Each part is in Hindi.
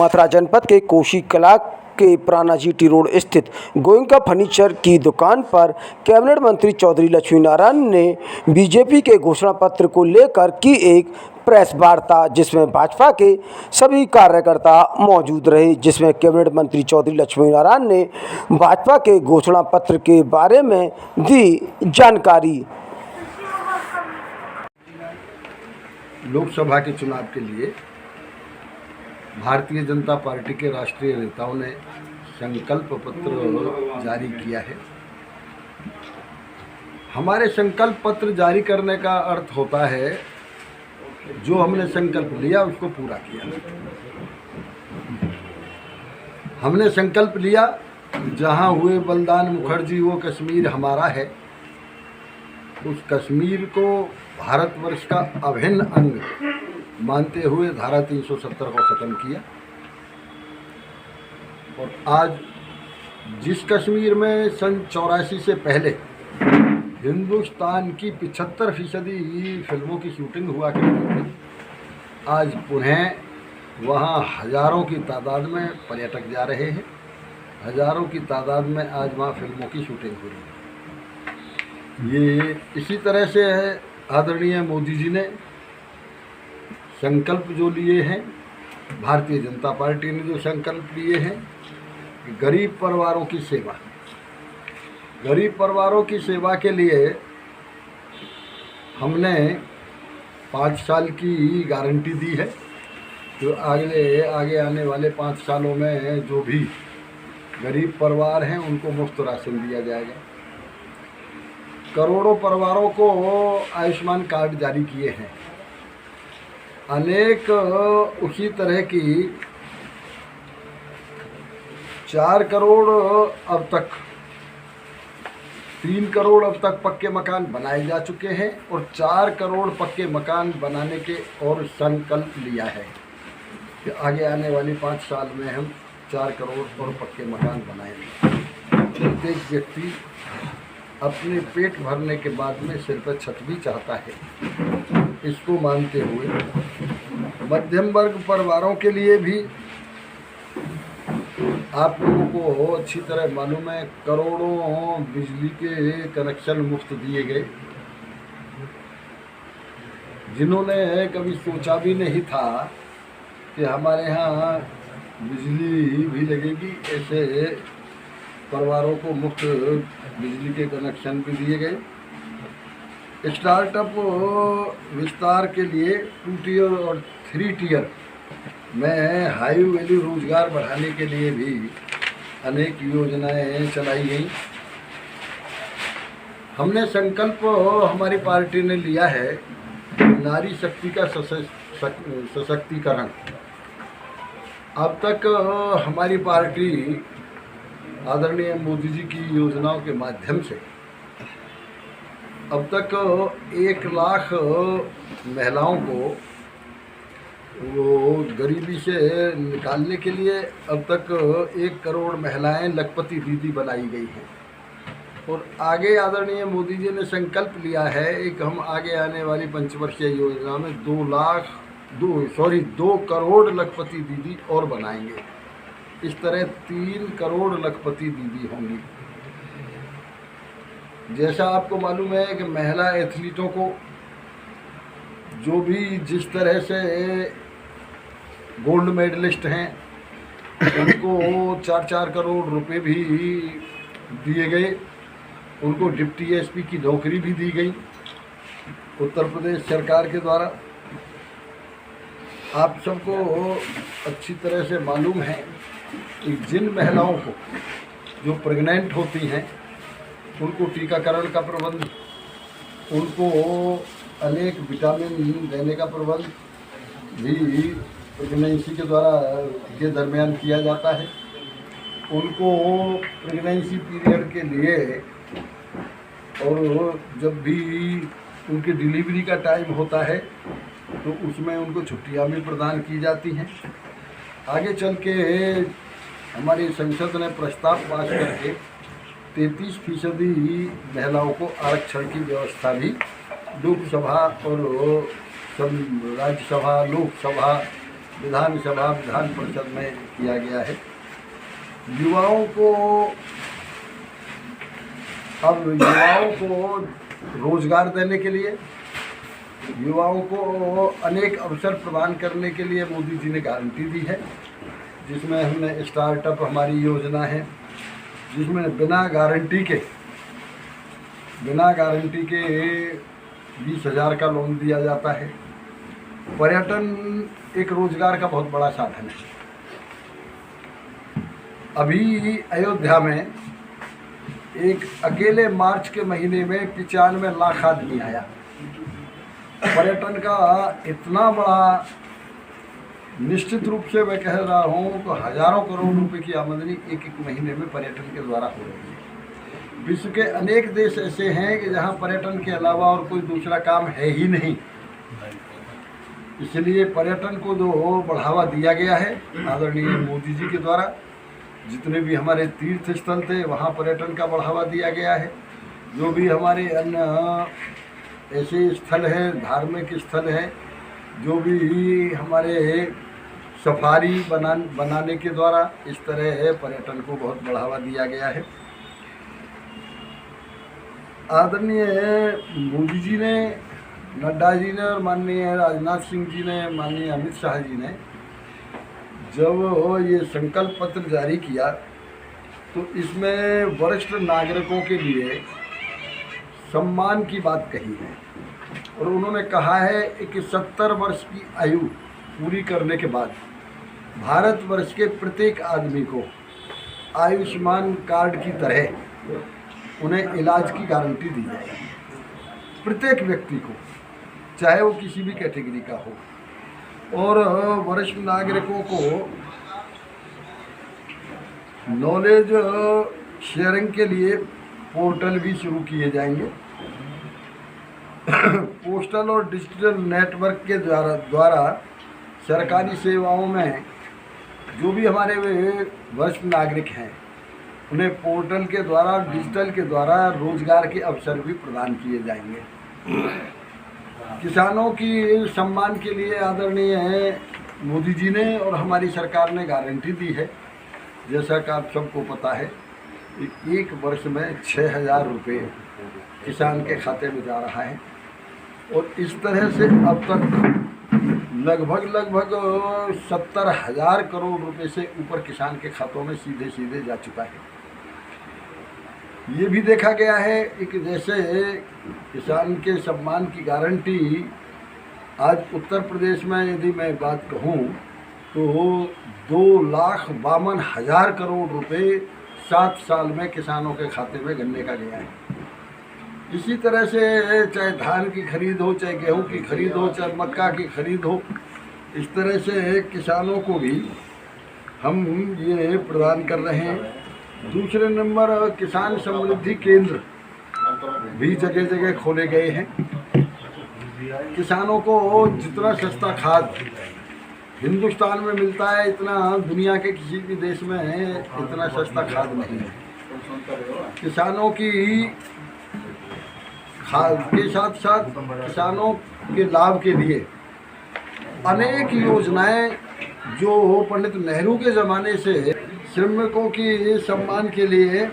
मथुरा जनपद के कोशी कला के पुराना जीटी रोड स्थित गोयनका फर्नीचर की दुकान पर कैबिनेट मंत्री चौधरी लक्ष्मी नारायण ने बीजेपी के घोषणा पत्र को लेकर की एक प्रेस वार्ता, जिसमें भाजपा के सभी कार्यकर्ता मौजूद रहे। जिसमें कैबिनेट मंत्री चौधरी लक्ष्मी नारायण ने भाजपा के घोषणा पत्र के बारे में दी जानकारी। लोकसभा के चुनाव के लिए भारतीय जनता पार्टी के राष्ट्रीय नेताओं ने संकल्प पत्र जारी किया है। हमारे संकल्प पत्र जारी करने का अर्थ होता है जो हमने संकल्प लिया उसको पूरा किया। हमने संकल्प लिया जहां हुए बलिदान मुखर्जी वो कश्मीर हमारा है, उस कश्मीर को भारतवर्ष का अभिन्न अंग मानते हुए धारा 370 को ख़त्म किया। और आज जिस कश्मीर में सन 84 से पहले हिंदुस्तान की 75% फिल्मों की शूटिंग हुआ करती थी, आज पुनः वहाँ हज़ारों की तादाद में पर्यटक जा रहे हैं, हज़ारों की तादाद में आज वहाँ फिल्मों की शूटिंग हो रही है। ये इसी तरह से है, आदरणीय मोदी जी ने संकल्प जो लिए हैं, भारतीय जनता पार्टी ने जो संकल्प लिए हैं, गरीब परिवारों की सेवा, गरीब परिवारों की सेवा के लिए हमने 5 साल की गारंटी दी है। जो आगे आने वाले 5 सालों में जो भी गरीब परिवार हैं उनको मुफ्त राशन दिया जाएगा। करोड़ों परिवारों को आयुष्मान कार्ड जारी किए हैं। अनेक उसी तरह की 4 करोड़ अब तक 3 करोड़ अब तक पक्के मकान बनाए जा चुके हैं और 4 करोड़ पक्के मकान बनाने के और संकल्प लिया है कि आगे आने वाली 5 साल में हम 4 करोड़ और पक्के मकान बनाएंगे। प्रत्येक व्यक्ति अपने पेट भरने के बाद में सिर पर छत भी चाहता है। इसको मानते हुए मध्यम वर्ग परिवारों के लिए भी आप लोगों को अच्छी तरह मालूम है, करोड़ों बिजली के कनेक्शन मुफ्त दिए गए। जिन्होंने कभी सोचा भी नहीं था कि हमारे यहाँ बिजली भी लगेगी, ऐसे परिवारों को मुफ्त बिजली के कनेक्शन भी दिए गए। स्टार्टअप विस्तार के लिए 2 टियर और 3 टियर में हाई वैल्यू रोजगार बढ़ाने के लिए भी अनेक योजनाएं चलाई गई। हमने संकल्प हमारी पार्टी ने लिया है नारी शक्ति का सशक्तिकरण। अब तक हमारी पार्टी आदरणीय मोदी जी की योजनाओं के माध्यम से अब तक 1 लाख महिलाओं को वो गरीबी से निकालने के लिए अब तक 1 करोड़ महिलाएं लखपति दीदी बनाई गई हैं। और आगे आदरणीय मोदी जी ने संकल्प लिया है एक हम आगे आने वाली पंचवर्षीय योजना में 2 करोड़ लखपति दीदी और बनाएंगे। इस तरह 3 करोड़ लखपति दीदी होंगी। जैसा आपको मालूम है कि महिला एथलीटों को जो भी जिस तरह से गोल्ड मेडलिस्ट हैं उनको 4-4 करोड़ रुपए भी दिए गए, उनको डिप्टी एसपी की नौकरी भी दी गई उत्तर प्रदेश सरकार के द्वारा। आप सबको अच्छी तरह से मालूम है कि जिन महिलाओं को जो प्रेग्नेंट होती हैं उनको टीकाकरण का प्रबंध, उनको अनेक विटामिन देने का प्रबंध भी प्रेगनेंसी के द्वारा के दरमियान किया जाता है। उनको प्रेगनेंसी पीरियड के लिए और जब भी उनकी डिलीवरी का टाइम होता है तो उसमें उनको छुट्टियां भी प्रदान की जाती हैं। आगे चल के हमारी संसद ने प्रस्ताव पास करके 33% महिलाओं को आरक्षण की व्यवस्था भी लोकसभा और राज्यसभा लोकसभा विधानसभा विधान परिषद में किया गया है। युवाओं को रोजगार देने के लिए, युवाओं को अनेक अवसर प्रदान करने के लिए मोदी जी ने गारंटी दी है, जिसमें हमने स्टार्टअप हमारी योजना है, जिसमें बिना गारंटी के 20,000 का लोन दिया जाता है। पर्यटन एक रोजगार का बहुत बड़ा साधन है। अभी अयोध्या में एक अकेले मार्च के महीने में 95 लाख आदमी आया। पर्यटन का इतना बड़ा, निश्चित रूप से मैं कह रहा हूँ तो हजारों करोड़ रुपए की आमदनी एक महीने में पर्यटन के द्वारा हो रही है। विश्व के अनेक देश ऐसे हैं कि जहाँ पर्यटन के अलावा और कोई दूसरा काम है ही नहीं। इसलिए पर्यटन को जो बढ़ावा दिया गया है आदरणीय मोदी जी के द्वारा, जितने भी हमारे तीर्थ स्थल थे वहाँ पर्यटन का बढ़ावा दिया गया है। जो भी हमारे अन्य ऐसे स्थल हैं, धार्मिक स्थल हैं, जो भी हमारे सफारी बनाने के द्वारा इस तरह पर्यटन को बहुत बढ़ावा दिया गया है। आदरणीय मोदी जी ने, नड्डा जी ने और माननीय राजनाथ सिंह जी ने, माननीय अमित शाह जी ने जब ये संकल्प पत्र जारी किया तो इसमें वरिष्ठ नागरिकों के लिए सम्मान की बात कही है और उन्होंने कहा है कि 70 वर्ष की आयु पूरी करने के बाद भारतवर्ष के प्रत्येक आदमी को आयुष्मान कार्ड की तरह उन्हें इलाज की गारंटी दी जाए। प्रत्येक व्यक्ति को, चाहे वो किसी भी कैटेगरी का हो। और वरिष्ठ नागरिकों को नॉलेज शेयरिंग के लिए पोर्टल भी शुरू किए जाएंगे। पोस्टल और डिजिटल नेटवर्क के द्वारा सरकारी सेवाओं में जो भी हमारे वरिष्ठ नागरिक हैं उन्हें पोर्टल के द्वारा, डिजिटल के द्वारा रोजगार के अवसर भी प्रदान किए जाएंगे। किसानों की सम्मान के लिए आदरणीय मोदी जी ने और हमारी सरकार ने गारंटी दी है। जैसा कि आप सबको पता है, एक वर्ष में 6,000 रुपये किसान के खाते में जा रहा है और इस तरह से अब तक लगभग 70,000 करोड़ रुपए से ऊपर किसान के खातों में सीधे सीधे जा चुका है। ये भी देखा गया है कि जैसे किसान के सम्मान की गारंटी आज उत्तर प्रदेश में यदि मैं बात कहूँ तो 2,52,000 करोड़ रुपए 7 साल में किसानों के खाते में गन्ने का गया है। इसी तरह से चाहे धान की खरीद हो, चाहे गेहूं की खरीद हो, चाहे मक्का की खरीद हो, इस तरह से किसानों को भी हम ये प्रदान कर रहे हैं। दूसरे नंबर, किसान समृद्धि केंद्र भी जगह जगह खोले गए हैं। किसानों को जितना सस्ता खाद हिंदुस्तान में मिलता है, इतना दुनिया के किसी भी देश में इतना सस्ता खाद नहीं है। किसानों की खाद के साथ साथ किसानों के लाभ के लिए अनेक योजनाएं जो पंडित नेहरू के ज़माने से श्रमिकों की सम्मान के लिए,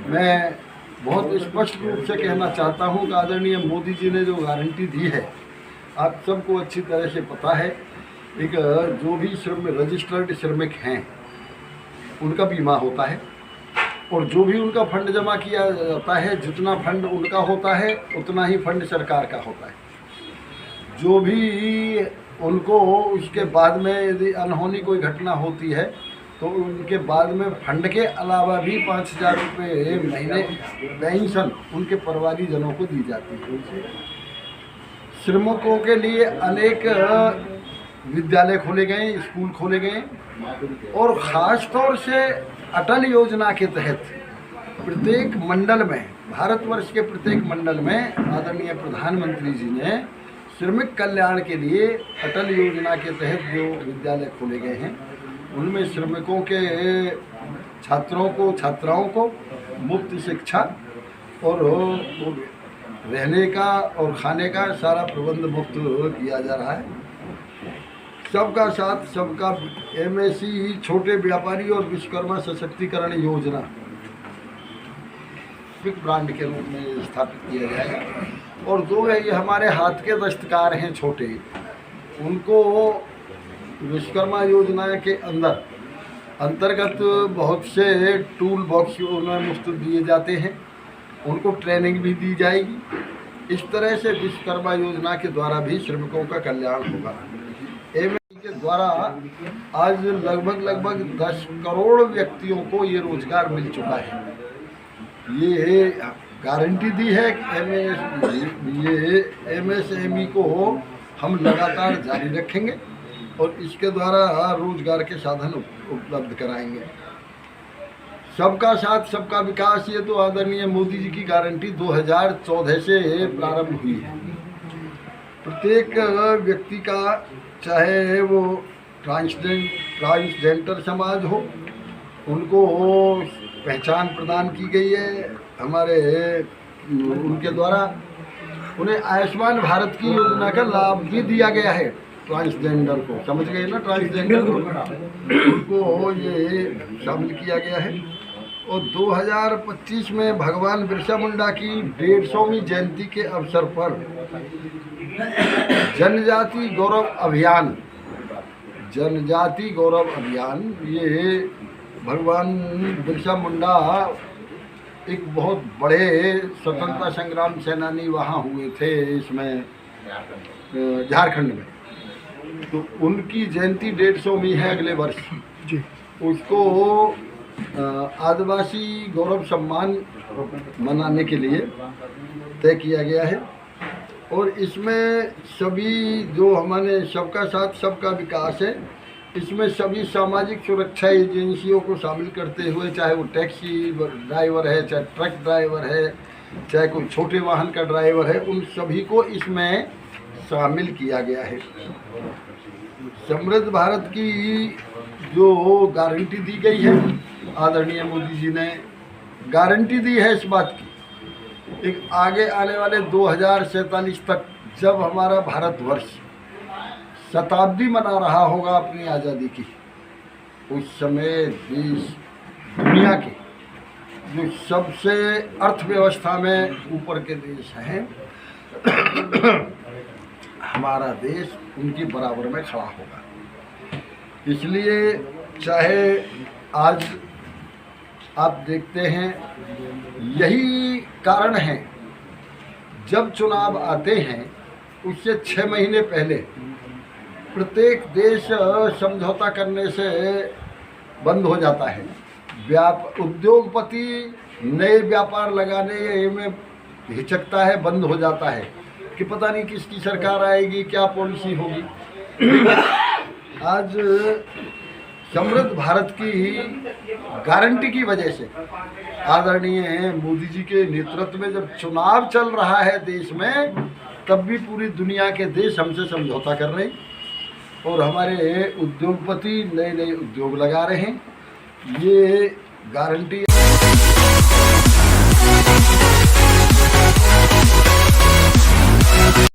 मैं बहुत स्पष्ट रूप से कहना चाहता हूं कि आदरणीय मोदी जी ने जो गारंटी दी है, आप सबको अच्छी तरह से पता है। एक जो भी रजिस्टर्ड श्रमिक हैं उनका बीमा होता है और जो भी उनका फंड जमा किया जाता है, जितना फंड उनका होता है उतना ही फंड सरकार का होता है। जो भी उनको उसके बाद में यदि अनहोनी कोई घटना होती है तो उनके बाद में फंड के अलावा भी 5,000 रुपये महीने पेंशन उनके परिवारीजनों को दी जाती है। श्रमिकों के लिए अनेक विद्यालय खोले गए, स्कूल खोले गए और ख़ास तौर से अटल योजना के तहत प्रत्येक मंडल में, भारतवर्ष के प्रत्येक मंडल में आदरणीय प्रधानमंत्री जी ने श्रमिक कल्याण के लिए अटल योजना के तहत जो विद्यालय खोले गए हैं उनमें श्रमिकों के छात्रों को, छात्राओं को मुफ्त शिक्षा और रहने का और खाने का सारा प्रबंध मुफ्त किया जा रहा है। सबका साथ सबका MSE छोटे व्यापारी और विश्वकर्मा सशक्तिकरण योजना एक ब्रांड के रूप में स्थापित किया जाएगा। और दो है, ये हमारे हाथ के दस्तकार हैं छोटे, उनको विश्वकर्मा योजना के अंतर्गत बहुत से टूल बॉक्स उन्हें मुफ्त दिए जाते हैं, उनको ट्रेनिंग भी दी जाएगी। इस तरह से विश्वकर्मा योजना के द्वारा भी श्रमिकों का कल्याण होगा। MSE के द्वारा आज लगभग 10 करोड़ व्यक्तियों को ये रोजगार मिल चुका है। ये गारंटी दी है ये MSME को हम लगातार जारी रखेंगे और इसके द्वारा रोजगार के साधन उपलब्ध कराएंगे। सबका साथ सबका विकास, ये तो आदरणीय मोदी जी की गारंटी 2014 से प्रारंभ हुई है। प्रत्येक व्यक्ति का, चाहे वो ट्रांसजेंडर समाज हो, उनको पहचान प्रदान की गई है उनके द्वारा। उन्हें आयुष्मान भारत की योजना का लाभ भी दिया गया है। ट्रांसजेंडर को, समझ गए ना, ट्रांसजेंडर उनको ये शामिल किया गया है। और 2025 में भगवान बिरसा मुंडा की 150वीं जयंती के अवसर पर जनजाति गौरव अभियान, ये भगवान बिरसा मुंडा एक बहुत बड़े स्वतंत्रता संग्राम सेनानी वहाँ हुए थे, इसमें झारखंड में। तो उनकी जयंती 150वीं है अगले वर्ष जी। उसको आदिवासी गौरव सम्मान मनाने के लिए तय किया गया है। और इसमें सभी जो हमारे सबका साथ सबका विकास है, इसमें सभी सामाजिक सुरक्षा एजेंसियों को शामिल करते हुए, चाहे वो टैक्सी ड्राइवर है, चाहे ट्रक ड्राइवर है, चाहे कोई छोटे वाहन का ड्राइवर है, उन सभी को इसमें शामिल किया गया है। समृद्ध भारत की जो गारंटी दी गई है, आदरणीय मोदी जी ने गारंटी दी है इस बात की, एक आगे आने वाले 2047 तक, जब हमारा भारतवर्ष शताब्दी मना रहा होगा अपनी आज़ादी की, उस समय देश दुनिया के जो सबसे अर्थव्यवस्था में ऊपर के देश हैं, हमारा देश उनकी बराबर में खड़ा होगा। इसलिए चाहे आज आप देखते हैं, यही कारण है जब चुनाव आते हैं उससे 6 महीने पहले प्रत्येक देश समझौता करने से बंद हो जाता है। उद्योगपति नए व्यापार लगाने में हिचकता है, बंद हो जाता है कि पता नहीं किसकी सरकार आएगी, क्या पॉलिसी होगी। आज समृद्ध भारत की गारंटी की वजह से, आदरणीय मोदी जी के नेतृत्व में जब चुनाव चल रहा है देश में, तब भी पूरी दुनिया के देश हमसे समझौता कर रहे हैं और हमारे उद्योगपति नए नए उद्योग लगा रहे हैं। ये गारंटी